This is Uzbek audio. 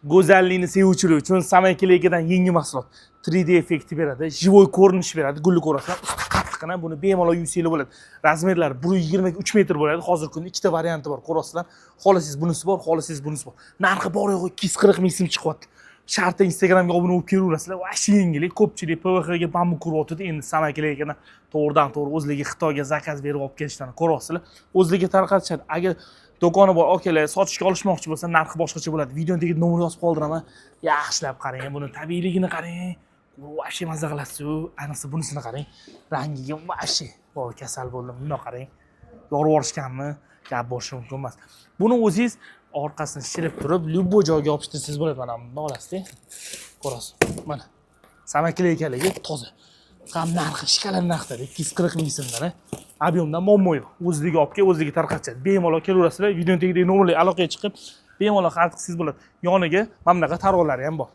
go'zallikni sevuvchilar uchun Samakilegidan yangi mahsulot. 3D effekti beradi, живой ko'rinish beradi. Gulni ko'rasizlar. Usti qattiqqina, buni bemalol yuvsangiz bo'ladi. Razmerlari 1.23 metr bo'ladi. Hozirgi kunda ikkita varianti bor. Ko'rasizlar. Xohlasangiz bunisi bor, xohlasangiz bunisi bor. Narxi bor yo'q 240 ming so'm chiqyapti. Shartta Instagramga obuna bo'lib kelaverasizlar. Vash yengillik, ko'pchilik PVX ga bambu kuryapti. Endi Samakilegidan to'g'ridan-to'g'ri o'zligi Xitoyga zakaz berib olib kelishdan ko'ryapsizlar. O'zligi tarqatishadi. Agar do'koni bor, okalar, sotishga olishmoqchi bo'lsa, narxi boshqacha bo'ladi. Videoni tagida nomer yozib qoldiraman. Yaxshilab qarang, buni tabiiyligini qarang. Vashi mazza qilasiz-ku. Ayniqsa bunisini qarang. Rangiga vashi. Voy, kasal bo'ldim. Buni qarang. Yorib yuborishganmi? Gap bo'lishi mumkin emas. Buni o'zingiz orqasini shilib turib, любой joyga yopishtirsangiz bo'ladi. Mana buni olasiz-da. Ko'rasiz. Mana. Samakilegi ekanligi toza. Ham narxi shikalan narxda 240 ming so'mdan. Объемdan muammo yo'q. O'zligi olib kelib, o'zligi tarqatadi. Bemalol kelaverasizlar. Videoni tagidagi nomerli aloqaga chiqib, bemalol xarid qilsangiz bo'ladi. Yoniga mana bunaqa targ'onlari ham bor.